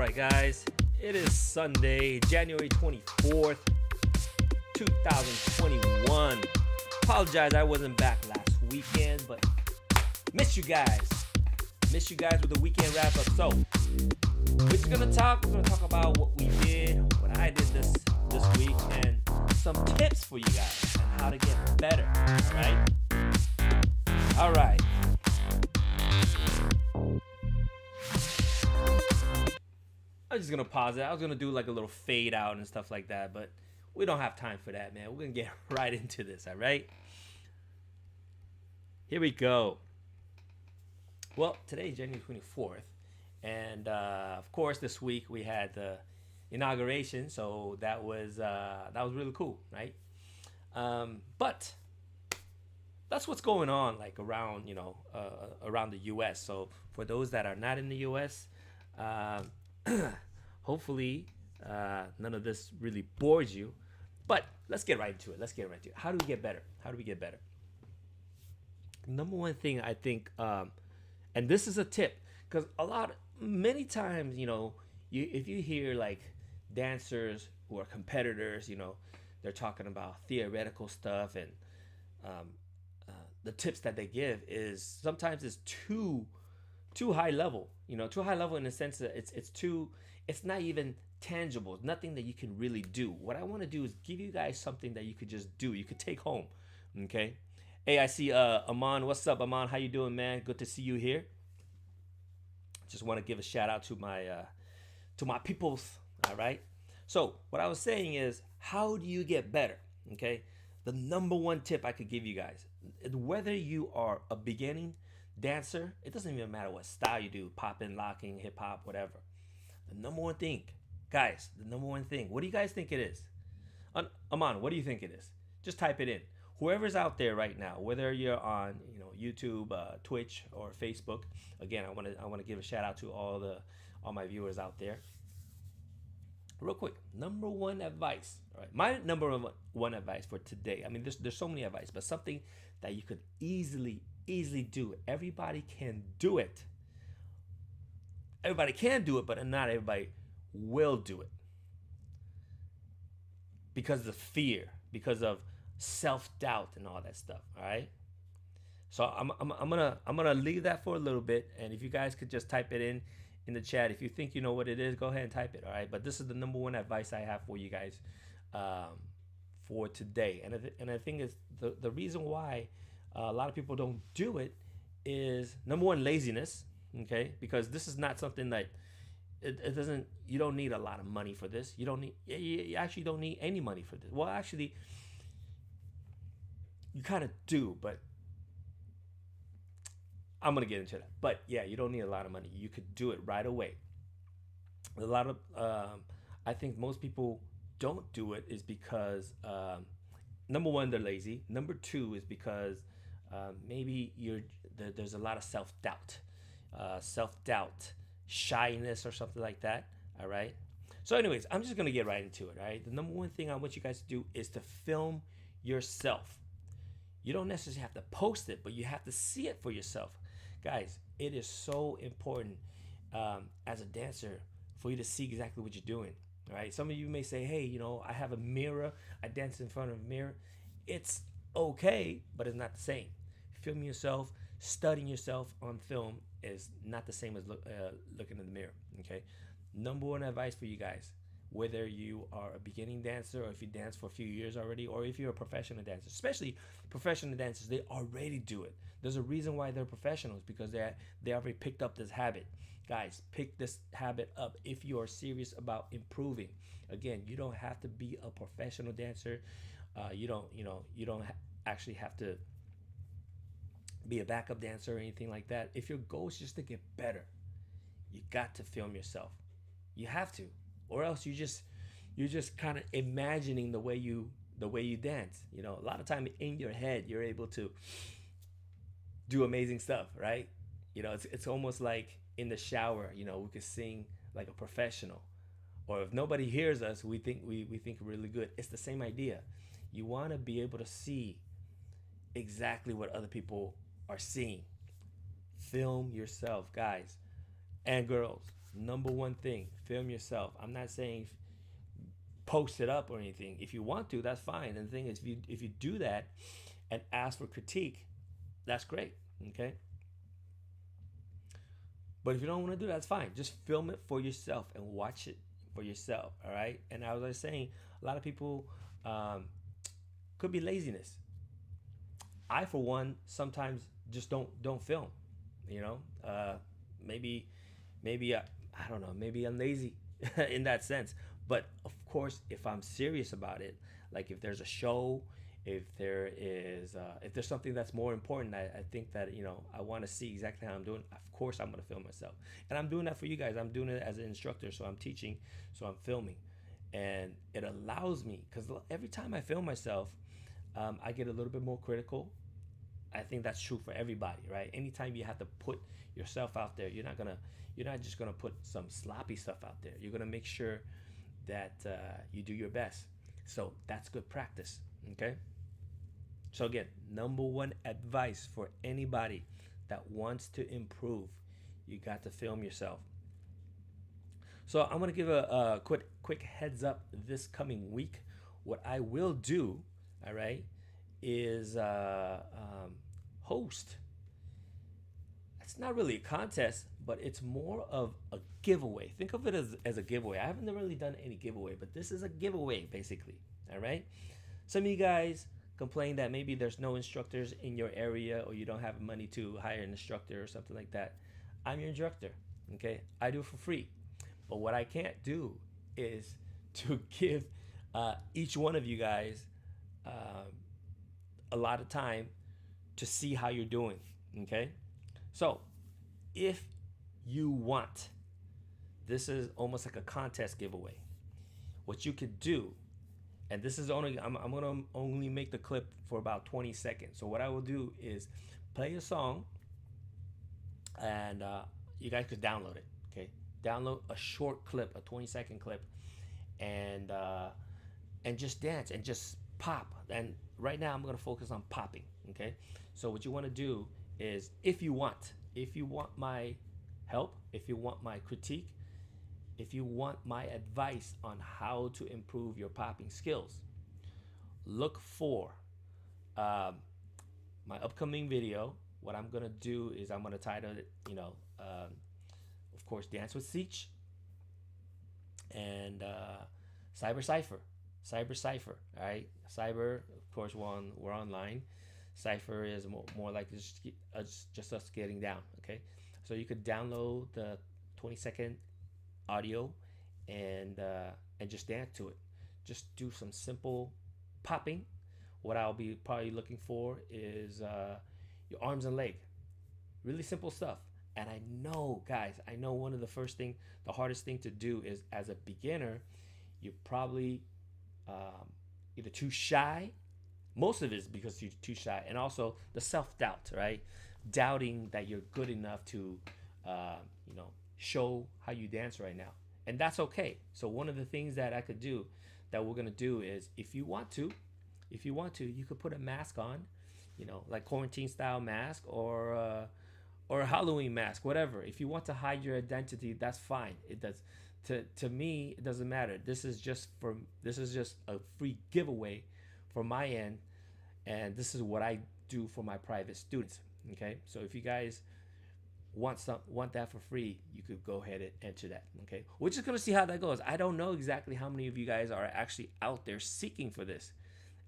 right, guys. It is Sunday, January 24th, 2021. Apologize I wasn't back last weekend, but miss you guys. Miss you guys with the weekend wrap up. So, we're gonna talk about what we did, what I did this week, and some tips for you guys on how to get better. All right. I'm just gonna pause it. I was gonna do like a little fade out and stuff like that, but we don't have time for that, man. We're gonna get right into this, all right? Here we go. Well, today is January 24th, and of course, this week we had the inauguration, so that was really cool, right? But that's what's going on, like around around the U.S. So for those that are not in the U.S., hopefully none of this really bores you. But let's get right into it. How do we get better? Number one thing I think, and this is a tip, because many times, if you hear like dancers who are competitors, they're talking about theoretical stuff, and the tips that they give is sometimes it's too high level, too high level in the sense that it's not even tangible, nothing that you can really do. What I want to do is give you guys something that you could just do, you could take home. Okay. Hey, I see Aman. What's up, Aman? How you doing, man? Good to see you here. Just want to give a shout out to my peoples. All right. So what I was saying is, how do you get better? Okay. The number one tip I could give you guys, whether you are a beginning dancer, it doesn't even matter what style you do, popping, locking, hip hop, whatever. The number one thing, guys, what do you guys think it is? Aman, what do you think it is? Just type it in. Whoever's out there right now, whether you're on YouTube, Twitch, or Facebook. Again, I want to give a shout out to all my viewers out there. Real quick, number one advice. All right, my number one advice for today. I mean, there's so many advice, but something that you could easily do. Everybody can do it. Everybody can do it, but not everybody will do it because of fear, because of self-doubt and all that stuff. All right. So I'm gonna leave that for a little bit, and if you guys could just type it in the chat. If you think you know what it is, go ahead and type it. All right. But this is the number one advice I have for you guys for today, and I think it's the reason why a lot of people don't do it is, number one, laziness. Okay, because this is not something that it doesn't. You don't need a lot of money for this. You actually don't need any money for this. Well, actually, you kind of do, but I'm gonna get into that. But yeah, you don't need a lot of money. You could do it right away. A lot of I think most people don't do it is because number one, they're lazy. Number two is because maybe there's a lot of self-doubt, shyness, or something like that. All right. So anyways, I'm just gonna get right into it. All right. The number one thing I want you guys to do is to film yourself. You don't necessarily have to post it, but you have to see it for yourself. Guys, it is so important as a dancer for you to see exactly what you're doing. All right. Some of you may say, hey, I have a mirror. I dance in front of a mirror. It's okay, but it's not the same. Filming yourself, studying yourself on film is not the same as looking in the mirror. Okay. Number one advice for you guys, whether you are a beginning dancer or if you dance for a few years already, or if you're a professional dancer, especially professional dancers, they already do it. There's a reason why they're professionals, because they already picked up this habit. Guys, pick this habit up if you are serious about improving. Again, you don't have to be a professional dancer. You don't actually have to be a backup dancer or anything like that. If your goal is just to get better, you got to film yourself. You have to, or else you're just kind of imagining the way you dance. A lot of time in your head, you're able to do amazing stuff, right? It's almost like in the shower. We could sing like a professional, or if nobody hears us, we think we think really good. It's the same idea. You want to be able to see exactly what other people are seeing. Film yourself, guys and girls. Number one thing, film yourself. I'm not saying post it up or anything. If you want to, that's fine. And the thing is, if you do that and ask for critique, that's great. Okay. But if you don't want to do that, that's fine. Just film it for yourself and watch it for yourself. All right. And as I was saying, a lot of people could be laziness. I, for one, sometimes just don't film. You know, maybe I don't know. Maybe I'm lazy in that sense. But of course, if I'm serious about it, like if there's a show, if there's something that's more important, I think that I want to see exactly how I'm doing. Of course, I'm gonna film myself, and I'm doing that for you guys. I'm doing it as an instructor, so I'm teaching, so I'm filming, and it allows me because every time I film myself, I get a little bit more critical. I think that's true for everybody, right? Anytime you have to put yourself out there, you're not just gonna put some sloppy stuff out there. You're gonna make sure that you do your best. So that's good practice. Okay. So again, number one advice for anybody that wants to improve, you got to film yourself. So I'm gonna give a quick heads up this coming week. What I will do, all right, is host. It's not really a contest, but it's more of a giveaway. Think of it as a giveaway. I haven't really done any giveaway, but this is a giveaway basically. All right. Some of you guys complain that maybe there's no instructors in your area or you don't have money to hire an instructor or something like that. I'm your instructor. Okay. I do it for free. But what I can't do is to give each one of you guys a lot of time to see how you're doing. Okay. So if you want, this is almost like a contest giveaway. What you could do, and this is only, I'm gonna only make the clip for about 20 seconds. So what I will do is play a song, and you guys could download it. Okay, download a short clip, a 20-second clip, and just dance and just pop. And right now I'm gonna focus on popping. Okay, so what you want to do is, if you want my help, if you want my critique, if you want my advice on how to improve your popping skills, look for my upcoming video. What I'm gonna do is I'm gonna title it, of course, Dance with Seach and Cyber Cipher. Cyber Cipher, all right? Cyber, of course, we're online. Cipher is more like just us getting down, okay? So you could download the 20-second audio and just dance to it. Just do some simple popping. What I'll be probably looking for is your arms and leg. Really simple stuff. And I know, guys, one of the hardest thing to do is, as a beginner, you're probably either too shy. Most of it is because you're too shy, and also the self-doubt, right? Doubting that you're good enough to, show how you dance right now, and that's okay. So one of the things that we're gonna do is, if you want to, you could put a mask on, like quarantine style mask or a Halloween mask, whatever. If you want to hide your identity, that's fine. It does. To me, it doesn't matter. This is just a free giveaway from my end, and this is what I do for my private students. Okay, so if you guys want that for free, you could go ahead and enter that. Okay, we're just gonna see how that goes. I don't know exactly how many of you guys are actually out there seeking for this.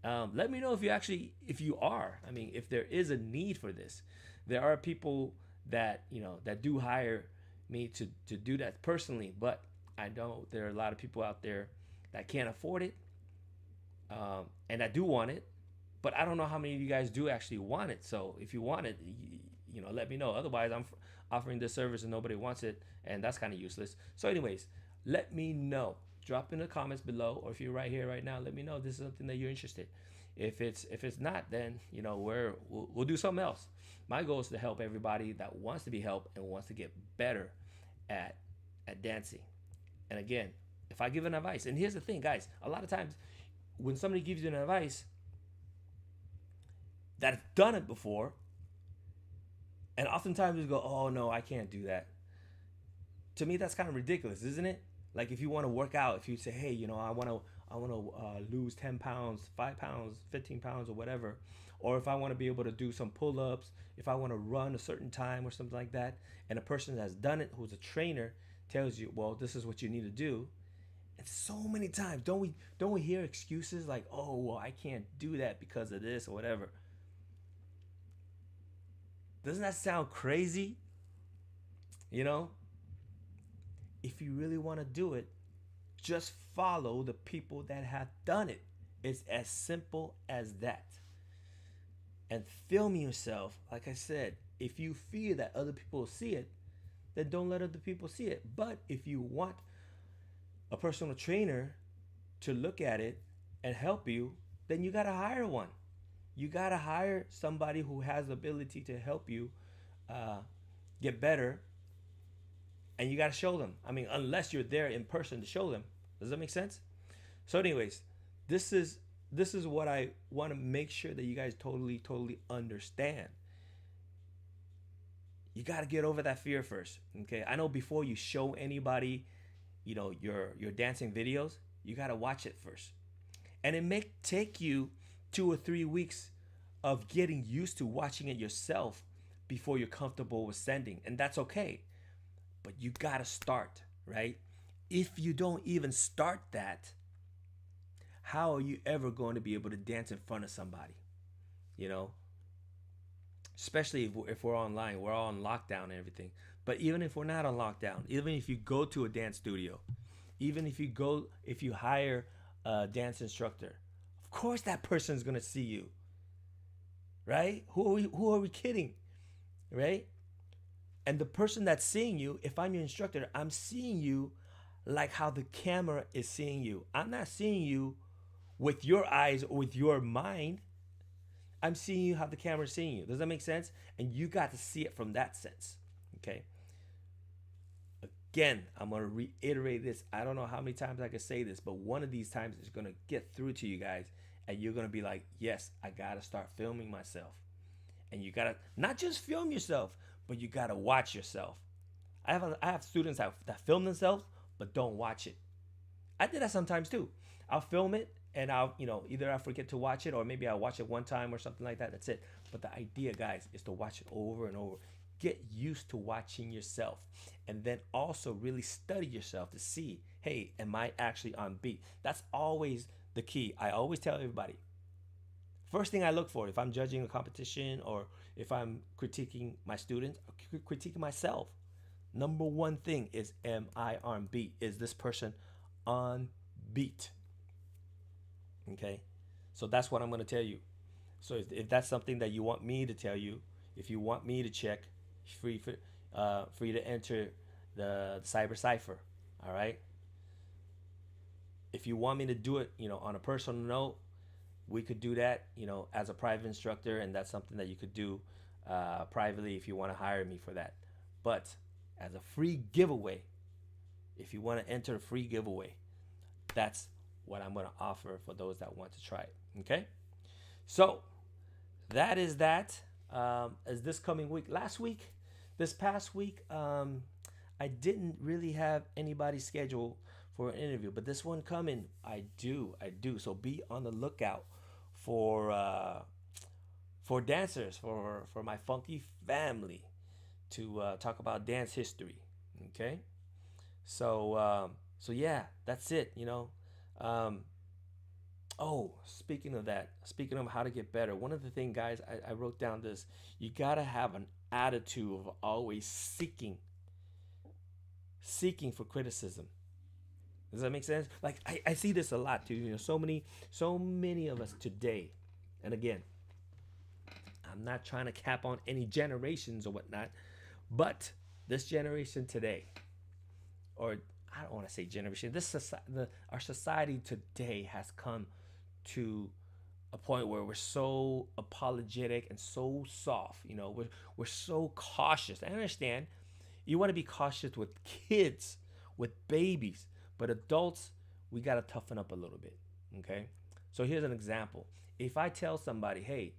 Let me know if you are. I mean, if there is a need for this. There are people that that do hire me to do that personally, but I know there are a lot of people out there that can't afford it, and that do want it, but I don't know how many of you guys do actually want it. So if you want it, let me know. Otherwise, I'm offering this service and nobody wants it, and that's kind of useless. So anyways, let me know. Drop in the comments below, or if you're right here right now, let me know this is something that you're interested. If it's not, then we'll do something else. My goal is to help everybody that wants to be helped and wants to get better at dancing. And again, if I give an advice, and here's the thing, guys, a lot of times when somebody gives you an advice that have done it before, and oftentimes you go, oh no, I can't do that. To me, that's kind of ridiculous, isn't it? Like if you want to work out, if you say, hey, I want to lose 10 pounds, 5 pounds, 15 pounds, or whatever, or if I want to be able to do some pull-ups, if I want to run a certain time or something like that, and a person that's done it, who's a trainer, tells you, well, this is what you need to do. And so many times, don't we hear excuses like, oh, well, I can't do that because of this or whatever. Doesn't that sound crazy? You know, if you really want to do it, just follow the people that have done it. It's as simple as that. And film yourself. Like I said, if you fear that other people will see it, then don't let other people see it. But if you want a personal trainer to look at it and help you, then you got to hire one. You got to hire somebody who has the ability to help you uh, get better, and you got to show them. I mean, unless you're there in person to show them. Does that make sense? So, anyways, this is what I want to make sure that you guys totally understand. You got to get over that fear first. Okay, I know before you show anybody, your dancing videos, you got to watch it first, and it may take you 2 or 3 weeks of getting used to watching it yourself before you're comfortable with sending, and that's okay. But you got to start, right? If you don't even start that, how are you ever going to be able to dance in front of somebody? You know, especially if we're online, we're all on lockdown and everything. But even if we're not on lockdown, even if you go to a dance studio, even if you hire a dance instructor, of course that person's gonna see you, right? Who are we kidding, right? And the person that's seeing you, if I'm your instructor, I'm seeing you like how the camera is seeing you. I'm not seeing you with your eyes or with your mind. I'm seeing you how the camera is seeing you. Does that make sense? And you got to see it from that sense. Okay. Again, I'm going to reiterate this. I don't know how many times I can say this, but one of these times it's going to get through to you guys, and you're going to be like, yes, I got to start filming myself. And you got to not just film yourself, but you got to watch yourself. I have students that film themselves, but don't watch it. I did that sometimes too. I'll film it, and either I forget to watch it, or maybe I'll watch it one time or something like that. That's it. But the idea, guys, is to watch it over and over. Get used to watching yourself, and then also really study yourself to see, hey, am I actually on beat? That's always the key. I always tell everybody, first thing I look for if I'm judging a competition or if I'm critiquing my students or critiquing myself, number one thing is, am I on beat? Is this person on beat? Okay, so that's what I'm going to tell you. So if that's something that you want me to tell you, if you want me to check, free for you to enter the Cyber Cipher. All right. If you want me to do it, on a personal note, we could do that, as a private instructor, and that's something that you could do privately if you want to hire me for that. But as a free giveaway, if you want to enter a free giveaway, that's what I'm going to offer for those that want to try it. Okay. So that is that. As this coming week, this past week, I didn't really have anybody scheduled for an interview, but this one coming, I do. So be on the lookout for dancers, for my funky family to talk about dance history. Okay, so yeah, that's it. Oh, speaking of how to get better, one of the things, guys, I wrote down this: you gotta have an attitude of always seeking for criticism. Does that make sense? Like I see this a lot too. So many of us today, and again, I'm not trying to cap on any generations or whatnot, but this generation today, or I don't want to say generation, our society today has come to a point where we're so apologetic and so soft. We're so cautious. I understand you want to be cautious with kids, with babies, but adults, we got to toughen up a little bit. Okay, so here's an example. If I tell somebody, hey,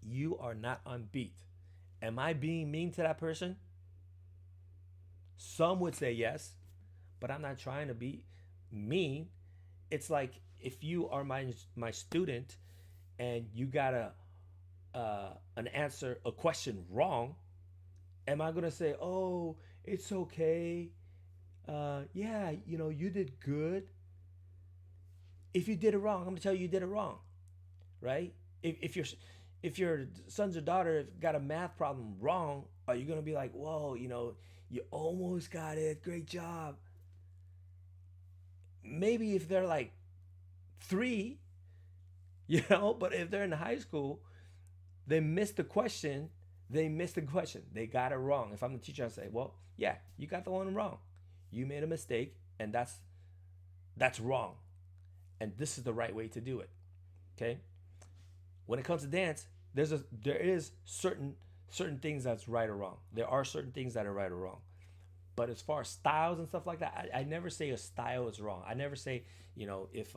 you are not on beat, am I being mean to that person? Some would say yes, but I'm not trying to be mean. It's like if you are my student and you got an answer a question wrong, am I gonna say, oh, it's okay? Yeah, you did good. If you did it wrong, I'm gonna tell you did it wrong, right? If your sons or daughter got a math problem wrong, are you gonna be like, whoa, you almost got it, great job? Maybe if they're like 3, but if they're in high school, they missed the question. They missed the question. They got it wrong. If I'm the teacher, I say, well, yeah, you got the one wrong. You made a mistake, and that's wrong. And this is the right way to do it. Okay. When it comes to dance, there is certain things that's right or wrong. There are certain things that are right or wrong. But as far as styles and stuff like that, I never say a style is wrong. I never say, if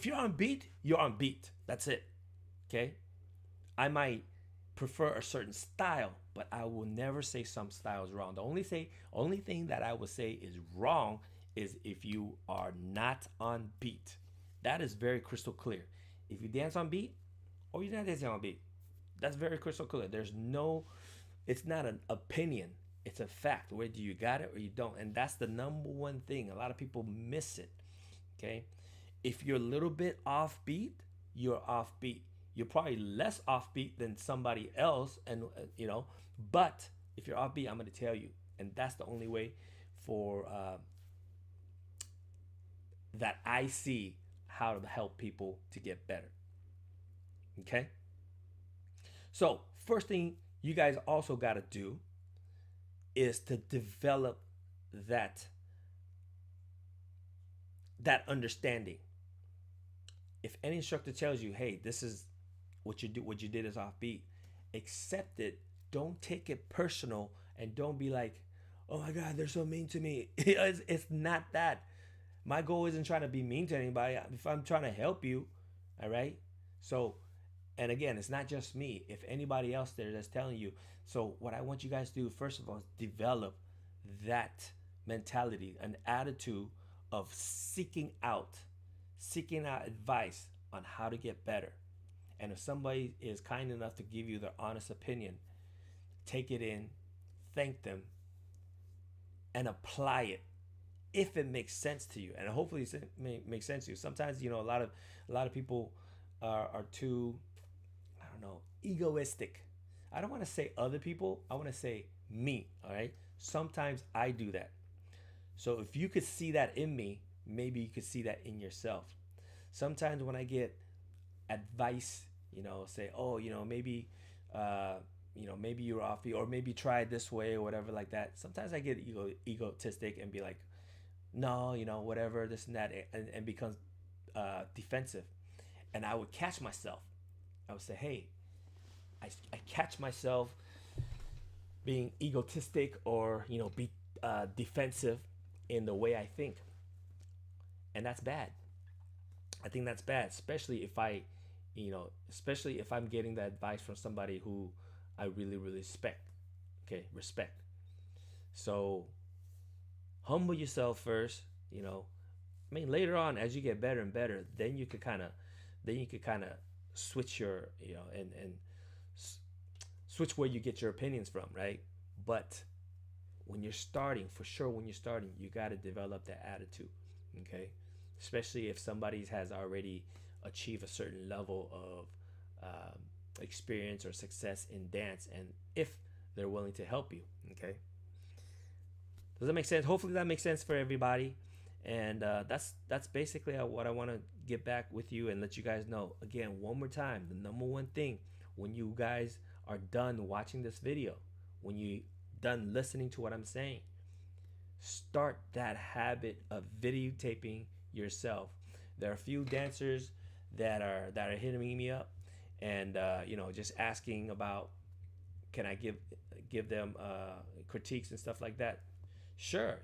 you're on beat, you're on beat. That's it. Okay. I might prefer a certain style, but I will never say some style is wrong. The only thing that I would say is wrong is if you are not on beat. That is very crystal clear. If you dance on beat or you're not dancing on beat, that's very crystal clear. It's not an opinion. It's a fact. Whether you got it or you don't. And that's the number one thing. A lot of people miss it. Okay. If you're a little bit off beat, you're off beat. You're probably less offbeat than somebody else, and but if you're offbeat, I'm going to tell you, and that's the only way for that I see how to help people to get better. Okay. So first thing you guys also got to do is to develop that understanding. If any instructor tells you, hey, this is what you did is offbeat, accept it. Don't take it personal, and don't be like, oh my god, they're so mean to me. It's not that. My goal isn't trying to be mean to anybody. If I'm trying to help you, all right. So, and again, it's not just me. If anybody else there that's telling you, so what I want you guys to do first of all is develop that mentality, an attitude of seeking out advice on how to get better. And if somebody is kind enough to give you their honest opinion, take it in, thank them, and apply it if it makes sense to you. And hopefully it makes sense to you. Sometimes, a lot of people are too, I don't know, egoistic. I don't want to say other people. I want to say me. All right. Sometimes I do that. So if you could see that in me, maybe you could see that in yourself. Sometimes when I get advice, say, oh, maybe, maybe you're off, or maybe try it this way or whatever like that. Sometimes I get egotistic and be like, no, whatever, this and that, and becomes defensive. And I would catch myself. I would say, hey, I catch myself being egotistic or, be defensive in the way I think. And that's bad. I think that's bad, especially if I'm getting that advice from somebody who I really, really respect. Okay, respect. So humble yourself first. Later on, as you get better and better, then you could kind of switch your, and switch where you get your opinions from, right? But when you're starting, you got to develop that attitude. Okay. Especially if somebody has already achieved a certain level of experience or success in dance, and if they're willing to help you. Okay. Does that make sense? Hopefully that makes sense for everybody. And that's basically what I want to get back with you and let you guys know. Again, one more time, the number one thing when you guys are done watching this video, when you done listening to what I'm saying, start that habit of videotaping yourself. There are a few dancers that are hitting me up, and just asking about, can I give them critiques and stuff like that. Sure,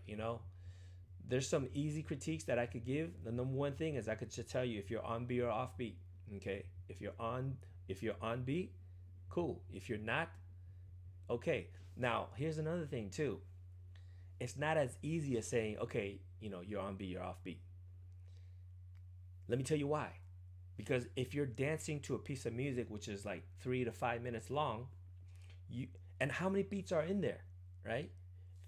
there's some easy critiques that I could give. The number one thing is I could just tell you if you're on beat or off beat. Okay, if you're on beat, cool. If you're not, okay. Now, here's another thing too. It's not as easy as saying, okay, you're on beat, you're off beat. Let me tell you why. Because if you're dancing to a piece of music which is like 3 to 5 minutes long, you and how many beats are in there, right?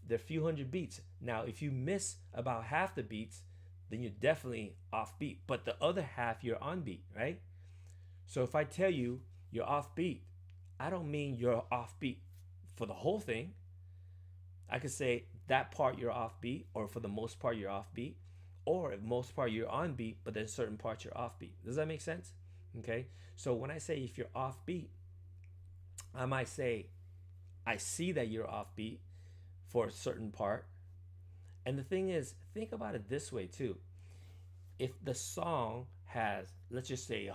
There are a few hundred beats. Now, if you miss about half the beats, then you're definitely off beat. But the other half, you're on beat, right? So if I tell you you're off beat, I don't mean you're off beat for the whole thing. I could say that part you're off beat, or for the most part you're off beat, or if most part you're on beat, but then certain parts you're off beat. Does that make sense? Okay. So when I say if you're off beat, I might say I see that you're off beat for a certain part. And the thing is, think about it this way too. If the song has, let's just say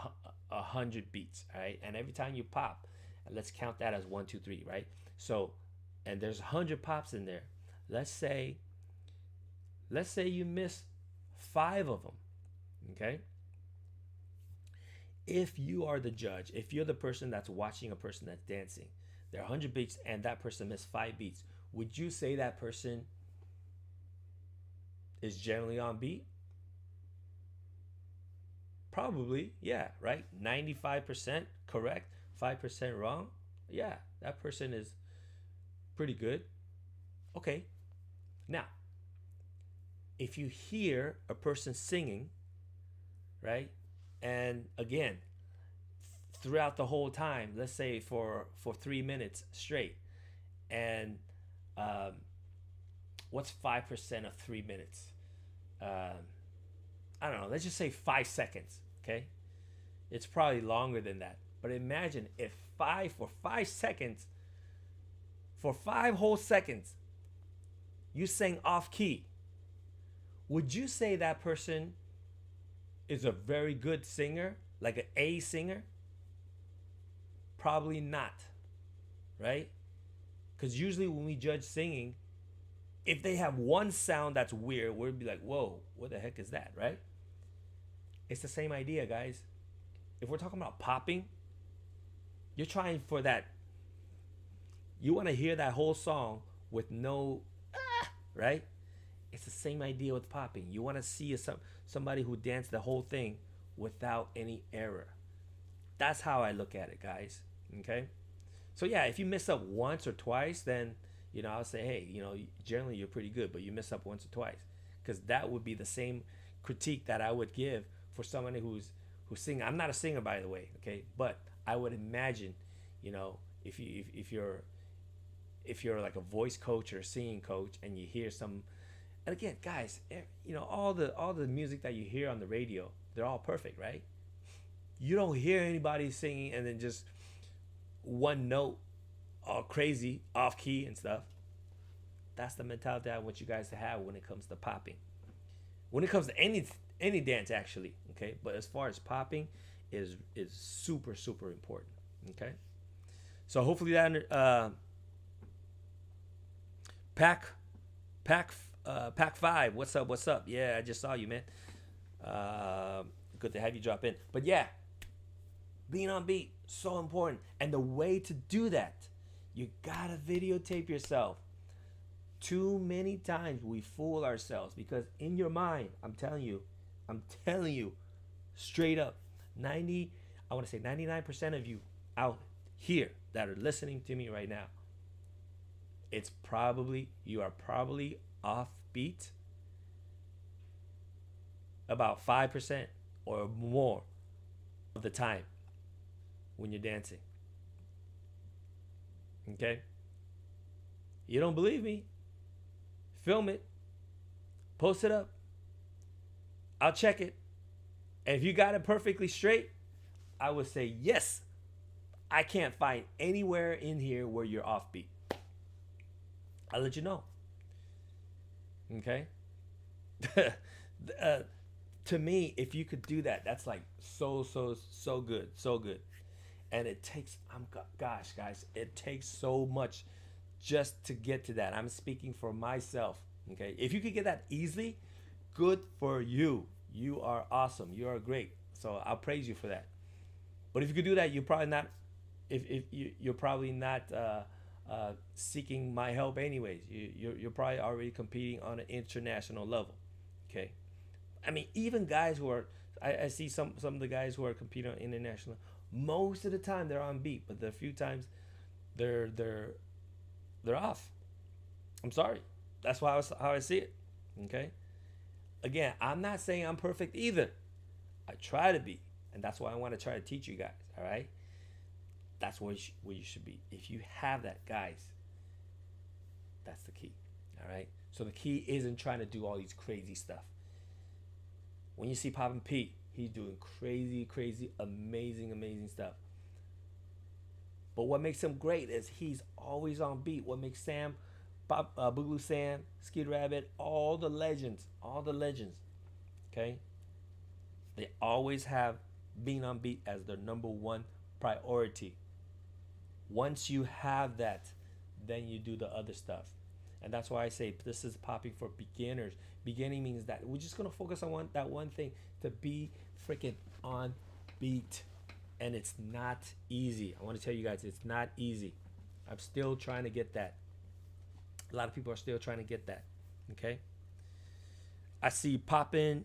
100 beats, all right, and every time you pop, and let's count that as 1, 2, 3, right? So, and there's 100 pops in there. Let's say you miss 5 of them, okay? If you are the judge, if you're the person that's watching a person that's dancing, there are 100 beats and that person missed 5 beats, would you say that person is generally on beat? Probably, yeah, right? 95% correct, 5% wrong. Yeah, that person is pretty good. Okay, now, if you hear a person singing, right? And again, throughout the whole time, let's say for 3 minutes straight, and um, what's 5% of 3 minutes? Um, I don't know. Let's just say 5 seconds. Okay, it's probably longer than that. But imagine if for 5 seconds, for 5 whole seconds, you sang off key. Would you say that person is a very good singer, like an A singer? Probably not, right? Because usually when we judge singing, if they have one sound that's weird, we'll be like, whoa, what the heck is that, right? It's the same idea, guys. If we're talking about popping, you're trying for that. You want to hear that whole song with no, right? It's the same idea with popping. You want to see somebody who danced the whole thing without any error. That's how I look at it, guys. Okay? So yeah, if you mess up once or twice, then I'll say, hey, generally you're pretty good, but you mess up once or twice, because that would be the same critique that I would give for somebody who's singing. I'm not a singer, by the way, okay? But I would imagine, if you're like a voice coach or a singing coach, and you hear some, and again, guys, all the music that you hear on the radio, they're all perfect, right? You don't hear anybody singing and then just one note, all crazy, off key and stuff. That's the mentality I want you guys to have when it comes to popping. When it comes to any dance, actually, okay. But as far as popping, is super super important, okay. So hopefully that Pack 5. What's up? Yeah, I just saw you, man. Good to have you drop in. But yeah, being on beat, so important. And the way to do that, you gotta videotape yourself. Too many times we fool ourselves, because in your mind, I'm telling you, straight up, I want to say 99% of you out here that are listening to me right now, you are probably off beat about 5% or more of the time when you're dancing. Okay? You don't believe me? Film it. Post it up. I'll check it. And if you got it perfectly straight, I would say yes. I can't find anywhere in here where you're off beat. I'll let you know. Okay? To me, if you could do that, that's like so good. So good. And it takes, gosh, guys, it takes so much just to get to that. I'm speaking for myself. Okay? If you could get that easily, good for you. You are awesome. You are great. So I'll praise you for that. But if you could do that, you're probably not, seeking my help anyways. You're probably already competing on an international level. Okay. I mean, even guys who are, I see some of the guys who are competing on international. Most of the time they're on beat, but the few times they're they're they're off. I'm sorry. That's how I see it. Okay. Again, I'm not saying I'm perfect either. I try to be, and that's why I want to try to teach you guys. All right. That's where you should be. If you have that, guys, that's the key. All right. So the key isn't trying to do all these crazy stuff. When you see Poppin' Pete, he's doing crazy, crazy, amazing, amazing stuff. But what makes him great is he's always on beat. What makes Sam, Boogaloo Sam, Skid Rabbit, all the legends, okay? They always have being on beat as their number one priority. Once you have that, then you do the other stuff. And that's why I say this is popping for beginners. Beginning means that we're just gonna focus on that one thing, to be freaking on beat. And it's not easy. I want to tell you guys, it's not easy. I'm still trying to get that. A lot of people are still trying to get that. Okay. I see popping.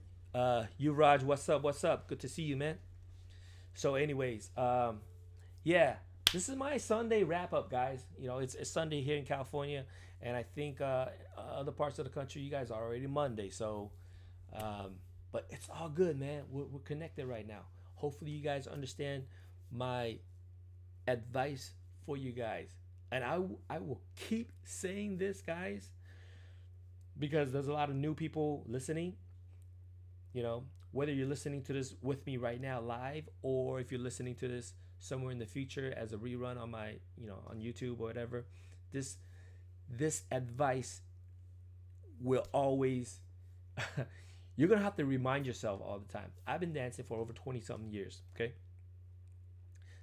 You Raj, what's up? What's up? Good to see you, man. So, anyways, yeah, this is my Sunday wrap up, guys. You know, it's Sunday here in California, and I think other parts of the country, you guys are already Monday. So, but it's all good, man. We're connected right now. Hopefully, you guys understand my advice for you guys, and I will keep saying this, guys, because there's a lot of new people listening. You know, whether you're listening to this with me right now live, or if you're listening to this somewhere in the future as a rerun on my, on YouTube or whatever, this advice will always you're gonna have to remind yourself all the time. I've been dancing for over 20 something years, okay?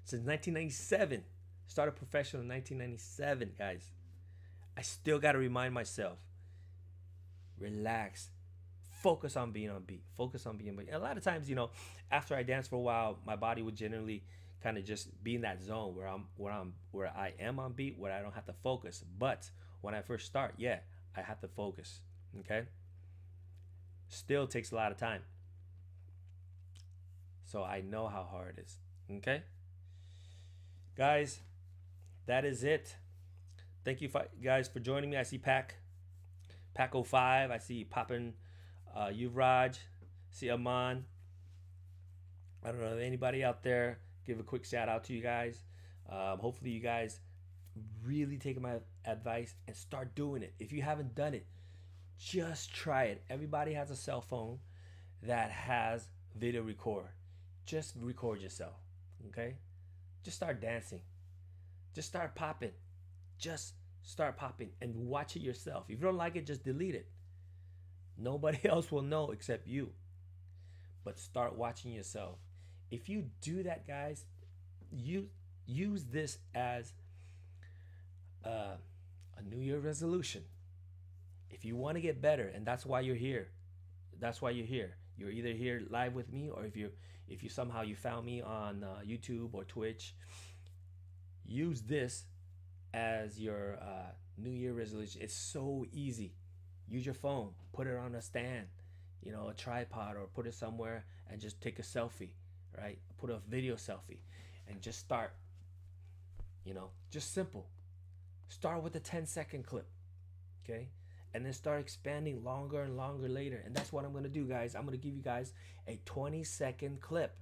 Since 1997. Started professional in 1997, guys. I still gotta remind myself, relax, focus on being on beat. Focus on being on beat. A lot of times, after I dance for a while, my body would generally kind of just be in that zone where I am on beat, where I don't have to focus. But when I first start, yeah, I have to focus. Okay. Still takes a lot of time. So I know how hard it is. Okay. Guys, that is it. Thank you guys for joining me. I see Pac05. I see Poppin'. Yuvraj, see Aman. I don't know if anybody out there. Give a quick shout out to you guys. Hopefully, you guys really take my advice and start doing it. If you haven't done it, just try it. Everybody has a cell phone that has video record. Just record yourself, okay? Just start dancing. Just start popping. Just start popping and watch it yourself. If you don't like it, just delete it. Nobody else will know except you. But start watching yourself. If you do that, guys, you use this as a New Year resolution. If you want to get better, and that's why you're here. That's why you're here. You're either here live with me, or if you somehow you found me on YouTube or Twitch, use this as your New Year resolution. It's so easy. Use your phone, put it on a stand, a tripod, or put it somewhere and just take a selfie, right? Put a video selfie and just start, just simple. Start with a 10-second clip, okay? And then start expanding longer and longer later. And that's what I'm going to do, guys. I'm going to give you guys a 20-second clip,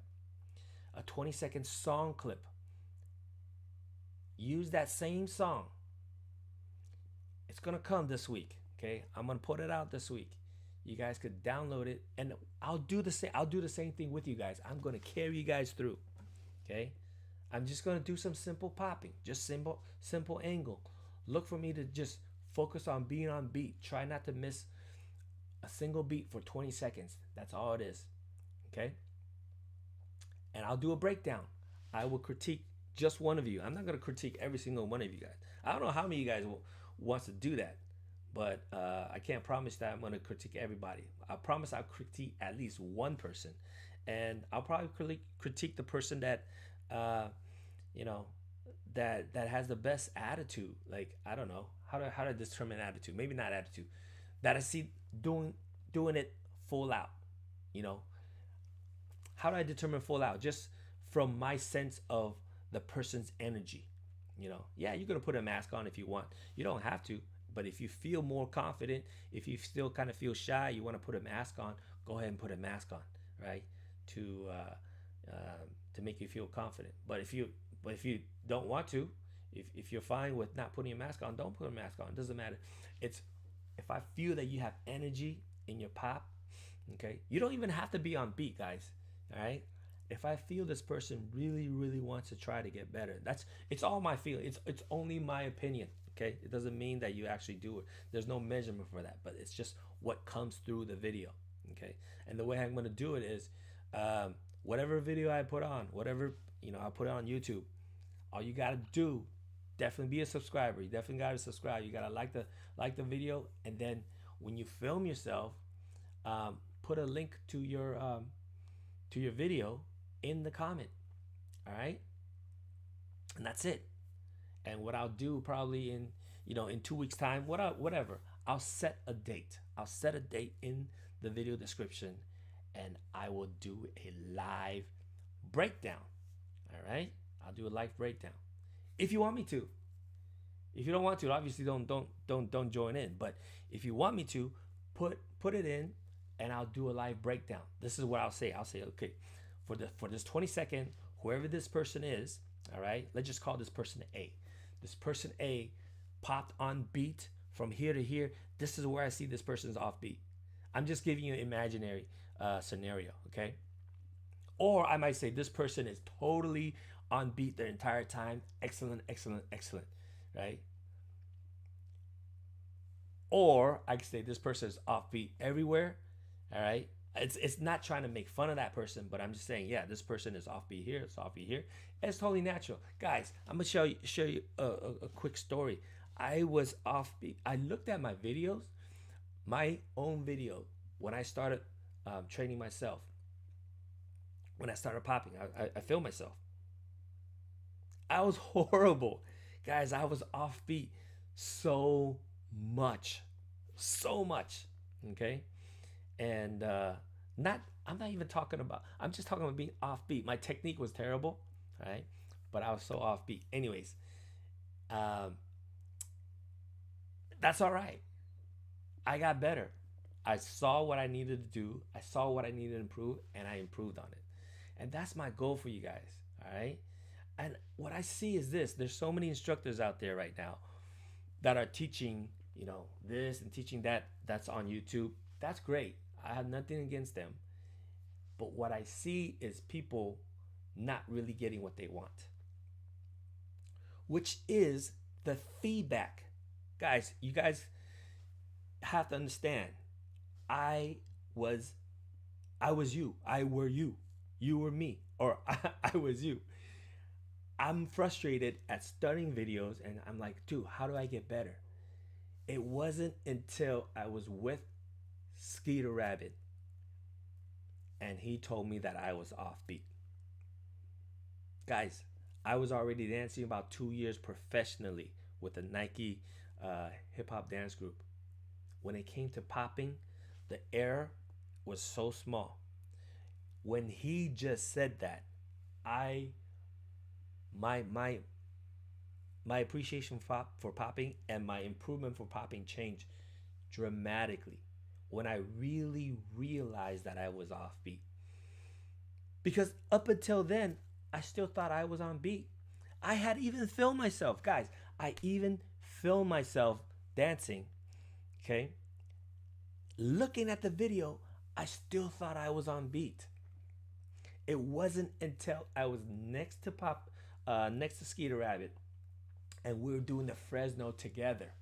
a 20-second song clip. Use that same song. It's going to come this week. Okay, I'm gonna put it out this week. You guys could download it, and I'll do the same thing with you guys. I'm gonna carry you guys through. Okay, I'm just gonna do some simple popping, just simple angle. Look for me to just focus on being on beat. Try not to miss a single beat for 20 seconds. That's all it is. Okay, and I'll do a breakdown. I will critique just one of you. I'm not gonna critique every single one of you guys. I don't know how many of you guys wants to do that. But I can't promise that I'm going to critique everybody. I promise I'll critique at least one person. And I'll probably critique the person that, that has the best attitude. Like, I don't know how to determine attitude. Maybe not attitude. That I see doing it full out. You know, how do I determine full out? Just from my sense of the person's energy. You know, yeah, you're gonna put a mask on if you want. You don't have to, but if you feel more confident, if you still kind of feel shy, you want to put a mask on, go ahead and put a mask on, right? To to make you feel confident. But if you don't want to, if you're fine with not putting a mask on, don't put a mask on. It doesn't matter. It's if I feel that you have energy in your pop, okay, you don't even have to be on beat, guys. All right. If I feel this person really, really wants to try to get better, it's all my feeling. It's only my opinion. Okay. It doesn't mean that you actually do it. There's no measurement for that, but it's just what comes through the video. Okay. And the way I'm gonna do it is, whatever video I put on, whatever I put it on YouTube. All you gotta do, definitely be a subscriber. You definitely gotta subscribe. You gotta like the video, and then when you film yourself, put a link to your video in the comment. All right, and that's it. And what I'll do probably in 2 weeks time, whatever, I'll set a date. I'll set a date in the video description, and I will do a live breakdown. All right, I'll do a live breakdown if you want me to. If you don't want to, obviously don't join in. But if you want me to, put it in, and I'll do a live breakdown. This is what I'll say. I'll say, okay, for this 20-second, whoever this person is, all right, let's just call this person A. This person A popped on beat from here to here. This is where I see this person's off beat. I'm just giving you an imaginary scenario, okay? Or I might say this person is totally on beat the entire time. Excellent, excellent, excellent, right? Or I could say this person is off beat everywhere, all right? It's not trying to make fun of that person, but I'm just saying, yeah, this person is off beat here, it's off beat here. It's totally natural. Guys, I'm gonna show you a quick story. I was off beat. I looked at my videos, my own video, when I started training myself. When I started popping, I filmed myself. I was horrible. Guys, I was offbeat so much. Okay? And I'm not even talking about, I'm just talking about being offbeat. My technique was terrible, right? But I was so offbeat. Anyways, that's all right. I got better. I saw what I needed to do. I saw what I needed to improve, and I improved on it. And that's my goal for you guys, all right? And what I see is this. There's so many instructors out there right now that are teaching, this and teaching that. That's on YouTube. That's great. I have nothing against them. But what I see is people not really getting what they want, which is the feedback. Guys, you guys have to understand, I was you. I were you. You were me. Or I was you. I'm frustrated at starting videos, and I'm like, dude, how do I get better? It wasn't until I was with Skeeter Rabbit and he told me that I was offbeat. Guys, I was already dancing about 2 years professionally with a Nike hip hop dance group. When it came to popping, the air was so small. When he just said that, my appreciation for popping and my improvement for popping changed dramatically when I really realized that I was offbeat. Because up until then, I still thought I was on beat. I had even filmed myself, guys. I even filmed myself dancing, okay? Looking at the video, I still thought I was on beat. It wasn't until I was next to Skeeter Rabbit, and we were doing the Fresno together.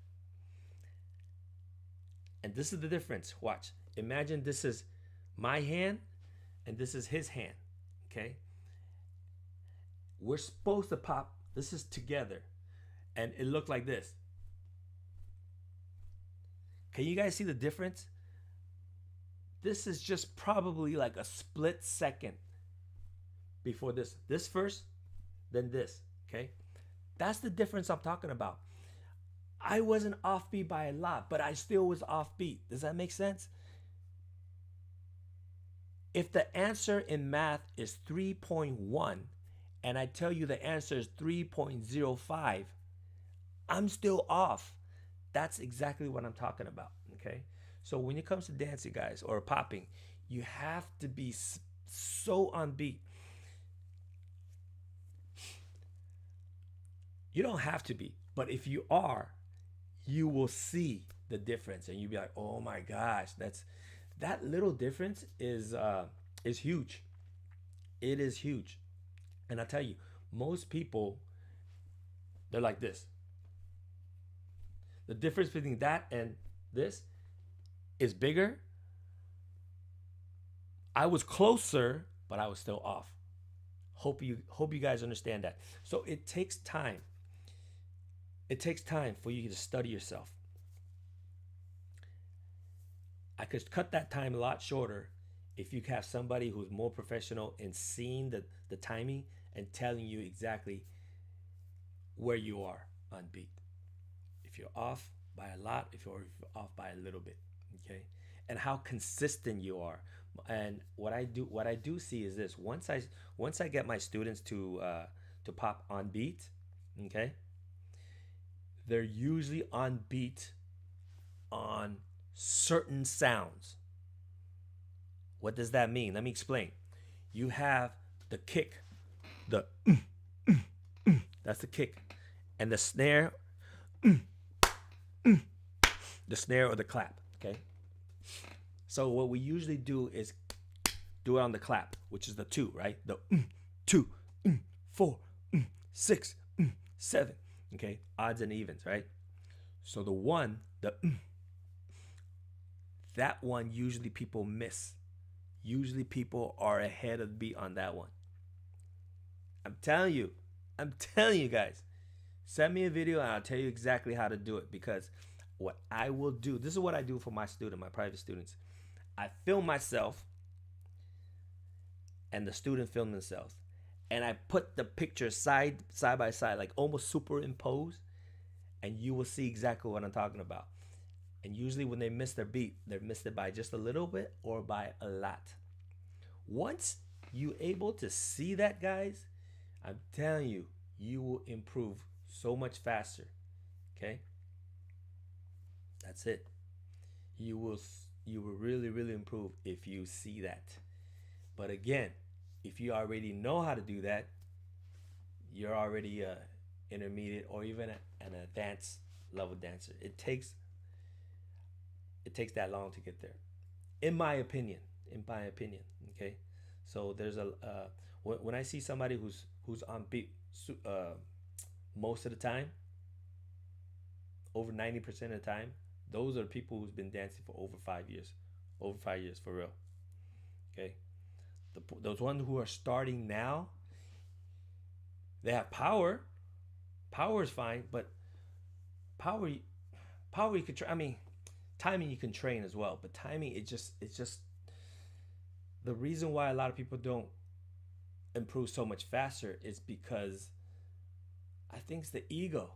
And this is the difference. Watch. Imagine this is my hand, and this is his hand. Okay? We're supposed to pop. This is together, and it looked like this. Can you guys see the difference? This is just probably like a split second before this. This first, then this. Okay? That's the difference I'm talking about. I wasn't offbeat by a lot, but I still was offbeat. Does that make sense? If the answer in math is 3.1 and I tell you the answer is 3.05, I'm still off. That's exactly what I'm talking about. Okay. So when it comes to dancing, guys, or popping, you have to be so on beat. You don't have to be, but if you are, you will see the difference, and you'll be like, "Oh my gosh, that little difference is huge. It is huge." And I tell you, most people, they're like this. The difference between that and this is bigger. I was closer, but I was still off. Hope you guys understand that. So it takes time. It takes time for you to study yourself. I could cut that time a lot shorter if you have somebody who's more professional in seeing the timing and telling you exactly where you are on beat. If you're off by a lot, if you're off by a little bit, okay, and how consistent you are. And what I do see is this: once I get my students to pop on beat, okay, they're usually on beat on certain sounds. What does that mean? Let me explain. You have the kick, the that's the kick, and the snare or the clap. Okay. So what we usually do is do it on the clap, which is the two, right? The two, 4, 6, 7. Okay, odds and evens, right? So the one, that one usually people miss. Usually people are ahead of the beat on that one. I'm telling you, guys. Send me a video and I'll tell you exactly how to do it, because what I will do, this is what I do for my private students. I film myself and the student film themselves. And I put the pictures side by side, like almost superimposed, and you will see exactly what I'm talking about. And usually when they miss their beat, they're missed it by just a little bit or by a lot. Once you able to see that, guys, I'm telling you, you will improve so much faster. Okay? That's it. You will really improve if you see that. But again, if you already know how to do that, you're already a intermediate or even an advanced level dancer. It takes that long to get there, in my opinion. Okay. So there's when I see somebody who's on beat most of the time, over 90% of the time, those are people who's been dancing for over 5 years, for real. Okay. Those ones who are starting now, they have power. Power is fine, but power, you can train. I mean, timing you can train as well, but timing it's just the reason why a lot of people don't improve so much faster is because I think it's the ego.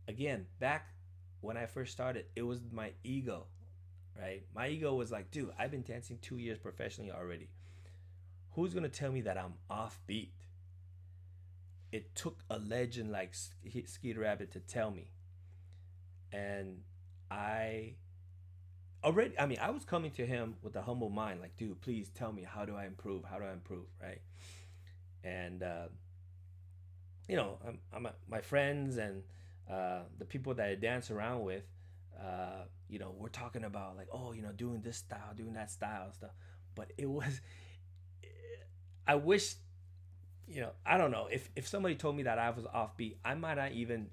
Again, back when I first started, it was my ego, right? My ego was like, dude, I've been dancing 2 years professionally already. Who's gonna tell me that I'm offbeat? It took a legend like Skeeter Rabbit to tell me, and I I was coming to him with a humble mind, like, dude, please tell me, how do I improve? How do I improve, right? And my friends and the people that I dance around with, we're talking about like, oh, doing this style, doing that style stuff. But it was, I wish, I don't know, if somebody told me that I was offbeat, I might not even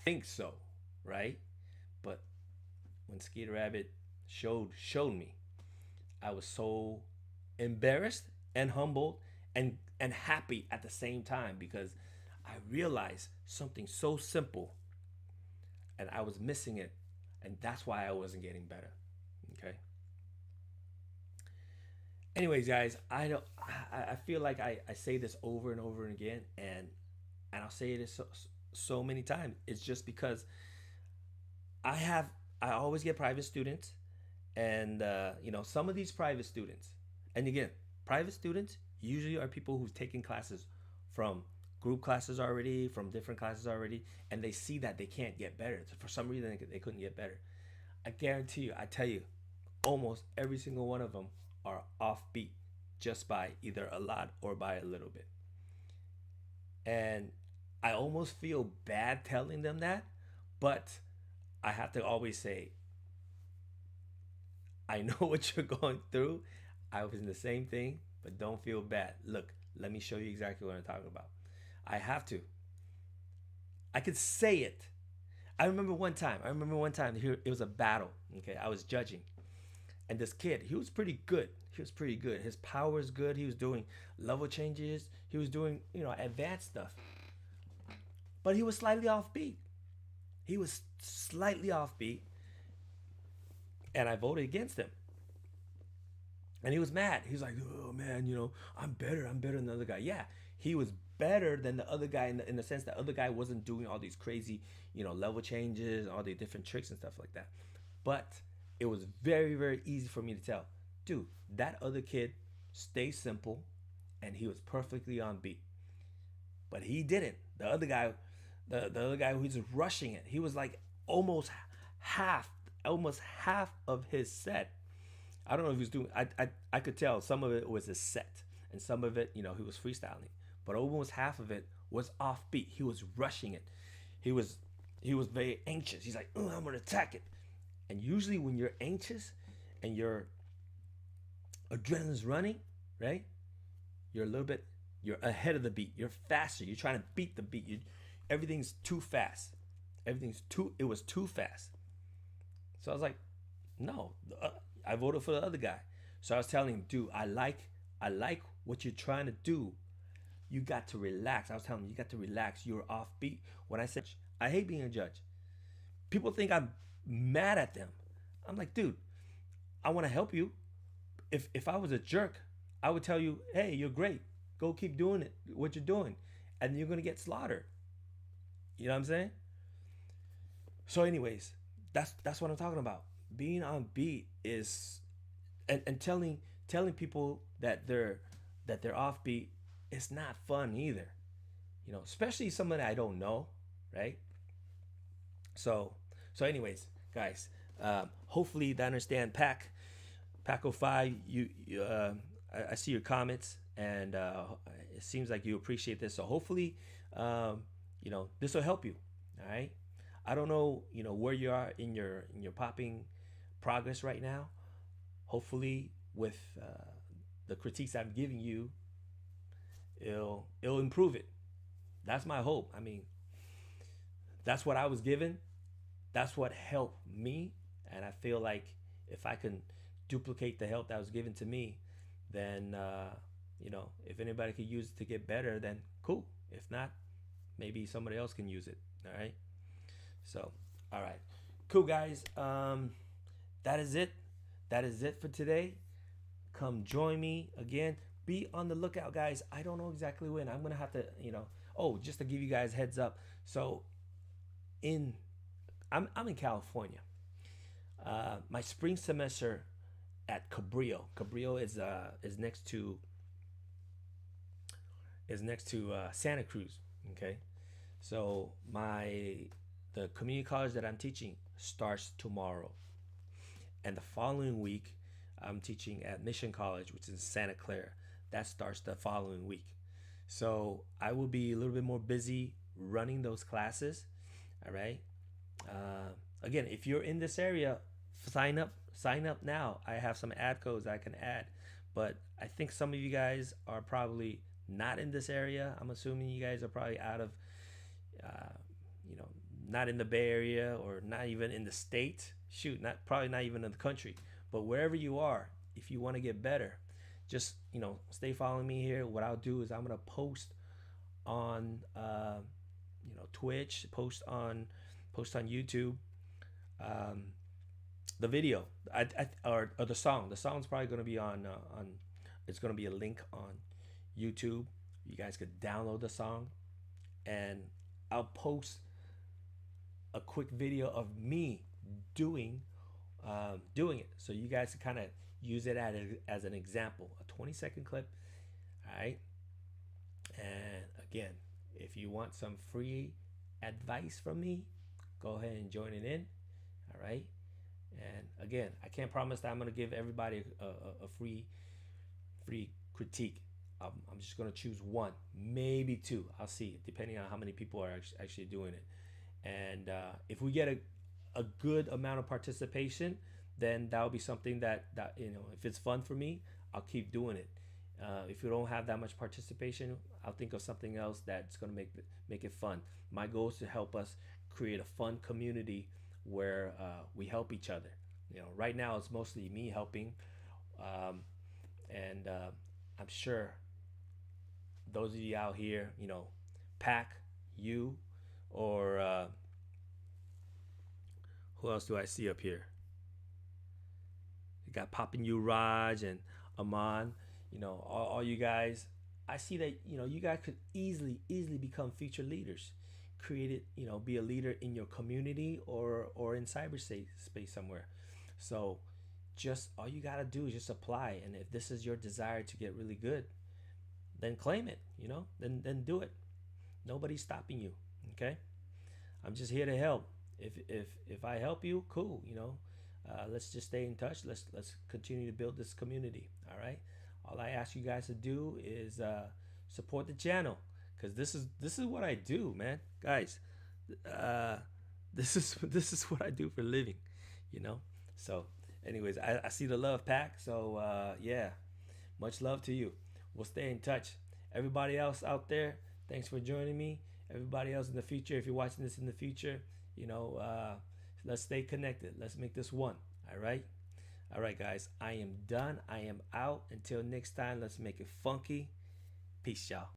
think so, right? But when Skeeter Rabbit showed me, I was so embarrassed and humbled and happy at the same time, because I realized something so simple and I was missing it, and that's why I wasn't getting better. Okay? Anyways, guys, I don't. I feel like I say this over and over and again, and I'll say it so many times. It's just because I have I always get private students, and some of these private students, and again, private students usually are people who've taken classes from group classes already, from different classes already, and they see that they can't get better. For some reason, they couldn't get better. I guarantee you, I tell you, almost every single one of them are offbeat just by either a lot or by a little bit. And I almost feel bad telling them that, but I have to always say, I know what you're going through. I was in the same thing, but don't feel bad. Look, let me show you exactly what I'm talking about. I have to. I could say it. I remember one time here it was a battle. Okay, I was judging, and this kid, he was pretty good. He was pretty good. His power is good. He was doing level changes. He was doing advanced stuff, but he was slightly offbeat. He was slightly offbeat, and I voted against him. And he was mad. He was like, "Oh man, I'm better. I'm better than the other guy." Yeah, he was better than the other guy in the sense that the other guy wasn't doing all these crazy, level changes, all the different tricks and stuff like that. But it was very, very easy for me to tell, dude, that other kid stays simple, and he was perfectly on beat. But he didn't. The other guy who was rushing it, he was like almost half, almost half of his set. I don't know if he was doing. I could tell some of it was his set, and some of it, he was freestyling. But almost half of it was offbeat. He was rushing it. He was he was very anxious. He's like, "Oh, I'm gonna attack it." And usually, when you're anxious and your adrenaline's running, right? You're a little bit. You're ahead of the beat. You're faster. You're trying to beat the beat. Everything's too fast. Everything's too. It was too fast. So I was like, no, I voted for the other guy. So I was telling him, dude, I like what you're trying to do. You got to relax. I was telling him, you got to relax. You're offbeat. When I said, I hate being a judge. People think I'm mad at them. I'm like, dude, I want to help you. If I was a jerk, I would tell you, hey, you're great. Go keep doing it, what you're doing. And you're going to get slaughtered. You know what I'm saying? So anyways, that's what I'm talking about. Being on beat is and telling people that they're offbeat, it's not fun either. Especially someone I don't know, right? So anyways, guys, hopefully they understand Paco 5. I see your comments, and it seems like you appreciate this. So hopefully, this will help you. All right. I don't know, where you are in your popping progress right now. Hopefully, with the critiques I'm giving you, it'll improve it. That's my hope. I mean, that's what I was given. That's what helped me, and I feel like if I can duplicate the help that was given to me, then if anybody could use it to get better, then cool. If not, maybe somebody else can use it. All right. So, all right, cool guys. That is it. That is it for today. Come join me again. Be on the lookout, guys. I don't know exactly when. I'm gonna have to, Oh, just to give you guys heads up. So, I'm in California. My spring semester at Cabrillo. Cabrillo is next to Santa Cruz. Okay, so the community college that I'm teaching starts tomorrow, and the following week I'm teaching at Mission College, which is in Santa Clara. That starts the following week. So I will be a little bit more busy running those classes. All right. Again, if you're in this area, sign up. Sign up now. I have some ad codes I can add, but I think some of you guys are probably not in this area. I'm assuming you guys are probably out of, uh, not in the Bay Area or not even in the state. Shoot, probably not even in the country. But wherever you are, if you want to get better, just stay following me here. What I'll do is I'm gonna post on Twitch, post on YouTube, the video, or the song. The song's probably gonna be on It's going to be a link on YouTube. You guys could download the song, and I'll post a quick video of me doing doing it, so you guys can kind of use it as an example. A 20-second clip. All right. And again, if you want some free advice from me, go ahead and join it in. All right. And again, I can't promise that I'm going to give everybody a free critique. I'm just going to choose one, maybe two. I'll see, depending on how many people are actually doing it. And if we get a good amount of participation, then that'll be something that if it's fun for me, I'll keep doing it. If you don't have that much participation, I'll think of something else that's going to make it fun. My goal is to help us create a fun community where we help each other. Right now it's mostly me helping, and I'm sure those of you out here, Pack, you, or who else do I see up here? You got Poppin' You, Raj, and Aman. All you guys. I see that you guys could easily become future leaders. Create it, be a leader in your community or in cyberspace somewhere. So just all you gotta do is just apply, and if this is your desire to get really good, then claim it. Then do it. Nobody's stopping you. Okay. I'm just here to help. If I help you, cool. Let's just stay in touch. Let's continue to build this community. All right. All I ask you guys to do is support the channel, because this is what I do, man. Guys, this is what I do for a living. So anyways, I see the love, Pack. So yeah, much love to you. We'll stay in touch. Everybody else out there, thanks for joining me. Everybody else in the future, if you're watching this in the future, let's stay connected. Let's make this one. All right, guys. I am done. I am out. Until next time, let's make it funky. Peace, y'all.